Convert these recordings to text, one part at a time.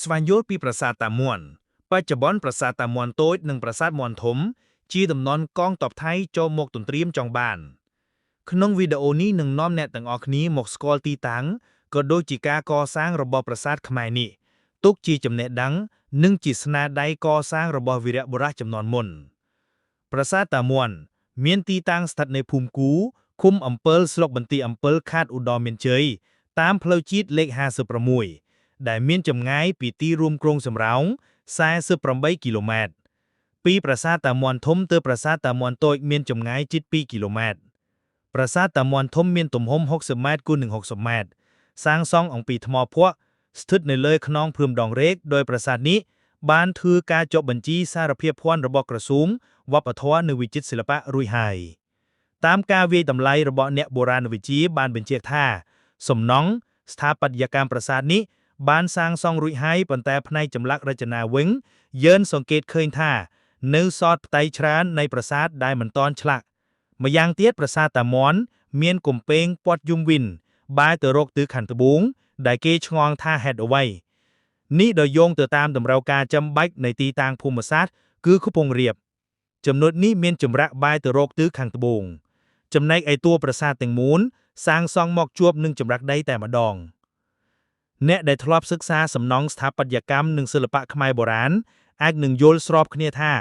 ស្វែងយល់ពីប្រាសាទតាមួនបច្ចុប្បន្នប្រាសាទតាមួនតូចនិងប្រាសាទមាន់ធំជាតំណកងទ័ពថៃចូលមកទន្ទ្រានចង់បានក្នុងវីដេអូនេះនឹងនាំអ្នកទាំងអស់គ្នាមកស្គាល់ទីតាំងក៏ដូចជាការកសាងរបស់ប្រាសាទខ្មែរនេះទុកជាចំណេះដឹងនិងជាស្នាដៃកសាងរបស់វីរបុរសជំនាន់មុនប្រាសាទតាមួនមានទីតាំងស្ថិតនៅភូមិគូឃុំអំពិលស្រុកបន្ទាយអំពិលខេត្តឧត្តរមានជ័យតាមផ្លូវជាតិលេខ56ដែលមានចម្ងាយពីទីរួមក្រុងសំរោង48គីឡូម៉ែត្រពីប្រាសាទតាមួនធំទៅប្រាសាទតាមួនតូចមានចម្ងាយជិត2គីឡូម៉ែត្រប្រាសាទតាមួនធំមានទំហំ60ម៉ែត្រគុណនឹង60ម៉ែត្រសាងសង់អំពីថ្មភក់ស្ថិតនៅលើខ្នងភ្លុំដងរែកដោយប្រាសាទនេះបានធ្វើការចុះបញ្ជីសារភាពភ័ណ្ឌរបស់ក្រសួងវប្បធម៌និងវិចិត្រសិល្បៈរួចហើយតាមការវាយតម្លៃរបស់អ្នកបុរាណវិទ្យាបានបញ្ជាក់ថាសំណង់ស្ថាបត្យកម្មប្រាសាទនេះបានសាងសង់រួចហើយប៉ុន្តែផ្នែកចម្លាក់រចនាវិញយើងសង្កេតឃើញថានៅសល់ផ្ទៃច្រើននៃប្រាសាទដែលមិនទាន់ឆ្លាក់ម្យ៉ាងទៀតប្រាសាទតាមាន់មានគម្ពីងព័ទ្ធយំវិញបែរទៅរកទិសខាងត្បូងដែលគេឆ្ងល់ថាហេតុអ្វីនេះដោយយោងទៅតាមតម្រូវការចាំបាច់នៃទីតាំងភូមិសាស្ត្រគឺខ្ពង់រាបចំណុចនេះមានចម្រាក់បែរទៅរកទិសខាងត្បូងចំណែកឯតួប្រាសាទទាំងមូលសាងសង់មកជួបនឹងចម្រាក់ដីតែម្ដងអ្នកដែលធ្លាប់សិក្សាសំណង់ស្ថាបត្យកម្មនិងសិល្បៈខ្មែរបុរាណអាចនឹងយល់ស្របគ្នាថា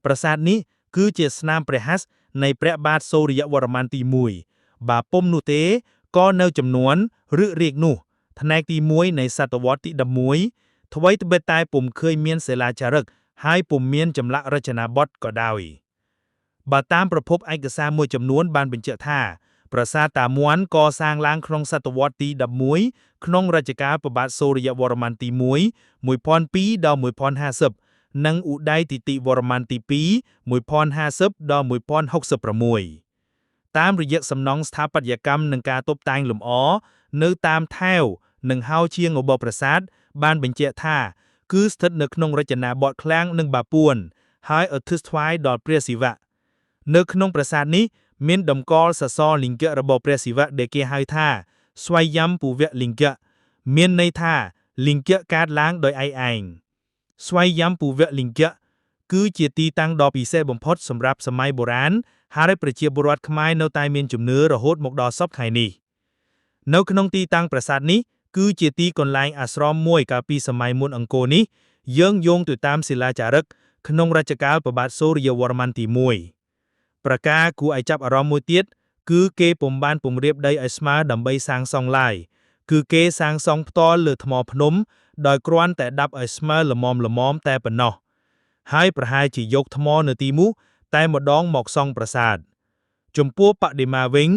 ប្រាសាទនេះគឺជាស្នាមព្រះហស្ថនៃព្រះបាទសូរ្យវរ្ម័នទី1បើពុំនោះទេក៏នៅចំនួនឬរាជនោះផ្នែកទី1នៃសតវត្សទី11ថ្វីត្បិតតែពុំឃើញមានសិលាចារឹកហើយពុំមានចម្លាក់រចនាបថក៏ដោយបើតាមប្រភពឯកសារមួយចំនួនបានបញ្ជាក់ថាប្រាសាទតាមាន់កសាងឡើងក្នុងសតវត្សទី11ក្នុងរជ្ជកាលព្រះបាទសូរ្យវរ្ម័នទី1 1002ដល់1050និងឧដ័យទិតិវរ្ម័នទី2 1050ដល់1066តាមរយៈសំណង់ស្ថាបត្យកម្មនិងការតុបតែងលម្អនៅតាមថែវនិងហោជាងរបស់ប្រាសាទបានបញ្ជាក់ថាគឺស្ថិតនៅក្នុងរចនាបថឃ្លាំងនិងបាពួនហើយឧទ្ទិសថ្វាយដល់ព្រះសិវៈនៅក្នុងប្រាសាទនេះមានតម្កល់សសរលិង្គរបស់ព្រះសិវៈដែលគេហៅថាស្វយ័មពុវលិង្គមានន័យថាលិង្គកើតឡើងដោយឯងស្វយ័មពុវលិង្គគឺជាទីតាំងដ៏ពិសេសបំផុតសម្រាប់សម័យបុរាណហើយប្រជាពលរដ្ឋខ្មែរនៅតែមានជំនឿរហូតមកដល់សព្វថ្ងៃនេះនៅក្នុងទីតាំងប្រាសាទនេះគឺជាទីកន្លែងអាស្រមមួយកាលពីសម័យមុនអង្គរនេះយើងយោងទៅតាមសិលាចារឹកក្នុងរជ្ជកាលព្រះបាទសូរ្យវរ្ម័នទី1ប្រការគួរឲ្យចាប់អារម្មណ៍មួយទៀតគឺគេពុំបានពង្រាបដីឲ្យស្មើដើម្បីសាងសង់ឡើយគឺគេសាងសង់ផ្ទាល់លើថ្មភ្នំដោយគ្រាន់តែដាប់ឲ្យស្មើល្មមតែប៉ុណ្ណោះហើយប្រហែលជាយកថ្មនៅទីនោះតែម្ដងមកសង់ប្រាសាទចំពោះបដិមាវិញ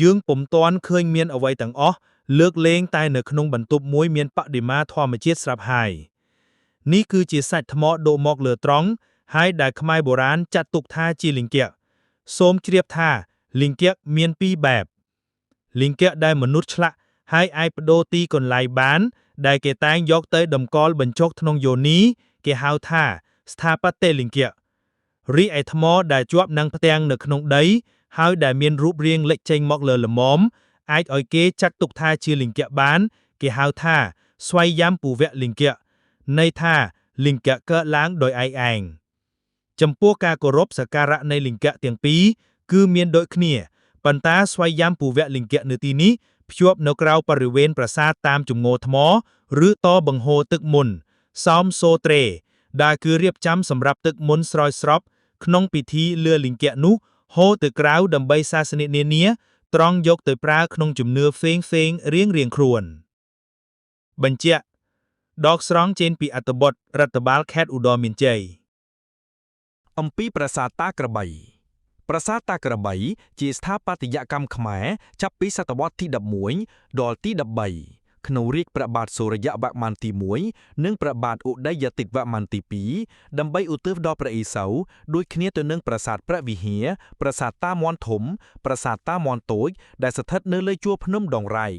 យើងពុំទាន់ឃើញមានអ្វីទាំងអស់លើកលែងតែនៅក្នុងបន្ទប់មួយមានបដិមាធម្មជាតិស្រាប់ហើយនេះគឺជាសាច់ថ្មដកមកលើត្រង់ហើយដែលខ្មែរបុរាណចាត់ទុកថាជាលិង្គសូមជ្រាបថាលិង្គមានពីរបែបលិង្គដែលមនុស្សឆ្លាក់ហើយអាចបដូរទីកន្លែងបានដែលគេតែងយកទៅតម្កល់បញ្ចុះក្នុងយោនីគេហៅថាស្ថាបត្យលិង្គរីឯថ្មដែលជាប់នឹងផ្ទាំងនៅក្នុងដីហើយដែលមានរូបរាងលេចចេញមកលើល្មមអាចឲ្យគេចាត់ទុកថាជាលិង្គបានគេហៅថាស្វយ័មពុវលិង្គន័យថាលិង្គកើតឡើងដោយឯងចំពោះការគោរពសក្ការៈនៃលិង្គទាំងពីរគឺមានដូចគ្នាប៉ុន្តែស្វយ័មពុវលិង្គនៅទីនេះភ្ជាប់នៅក្រៅបរិវេណប្រាសាទតាមជំងរថ្មឬតបង្ហូរទឹកមុនសោមសូត្រេដែលគឺរៀបចំសម្រាប់ទឹកមុនស្រោចស្រពក្នុងពិធីលើលិង្គនោះហូរទៅក្រៅដើម្បីសាសនានានាត្រង់យកទៅប្រើក្នុងជំនឿផ្សេងរៀងខ្លួនបញ្ជាក់ដកស្រង់ចេញពីអត្ថបទរដ្ឋបាលខេត្តឧត្តរមានជ័យអំពីប្រាសាទតាក្របីប្រាសាទតាក្របីជាស្ថាបត្យកម្មខ្មែរចាប់ពីសតវត្សទី11ដល់ទី13ក្នុងរាជ្យព្រះបាទសូរ្យវរ្ម័នទី1និងព្រះបាទឧដយទិត្យវរ្ម័នទី2ដើម្បីឧទ្ទិសដល់ព្រះឥសូវដូចគ្នាទៅនឹងប្រាសាទព្រះវិហារប្រាសាទតាមាន់ធំប្រាសាទតាមាន់តូចដែលស្ថិតនៅលើជួរភ្នំដងរែក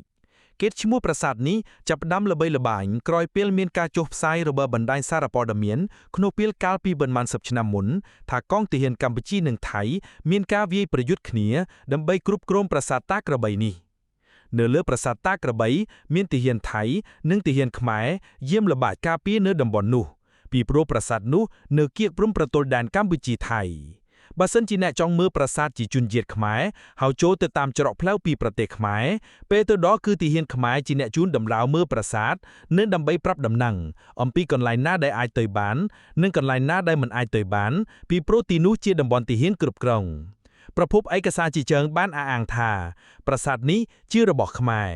កេរ្តិ៍ឈ្មោះប្រាសាទនេះចាប់ផ្ដើមល្បីល្បាញក្រោយពេលមានការចុះផ្សាយរបស់បណ្ដាញសារព័ត៌មានក្នុងពេលកាលពីប៉ុន្មានសិបឆ្នាំមុនថាកងទាហានកម្ពុជានិងថៃមានការវាយប្រយុទ្ធគ្នាដើម្បីគ្រប់គ្រងប្រាសាទតាក្របីនេះ នៅលើប្រាសាទតាក្របីមានទាហានថៃនិងទាហានខ្មែរយាមល្បាតការពារនៅតំបន់នោះពីព្រោះប្រាសាទនោះនៅគៀកព្រំប្រទល់ដែនកម្ពុជាថៃបើសិនជាអ្នកចង់មើលប្រាសាទជាជនជាតិខ្មែរហើយចូលទៅតាមច្រកផ្លូវពីប្រទេសខ្មែរពេលទៅដល់គឺទាហានខ្មែរជាអ្នកជូនដំណើរមើលប្រាសាទនិងដើម្បីប្រាប់ដំណឹងអំពីកន្លែងណាដែលអាចទៅបាននិងកន្លែងណាដែលមិនអាចទៅបានពីព្រោះទីនោះជាតំបន់ទាហានគ្រប់គ្រងប្រភពឯកសារជាច្រើនបានអះអាងថាប្រាសាទនេះជារបស់ខ្មែរ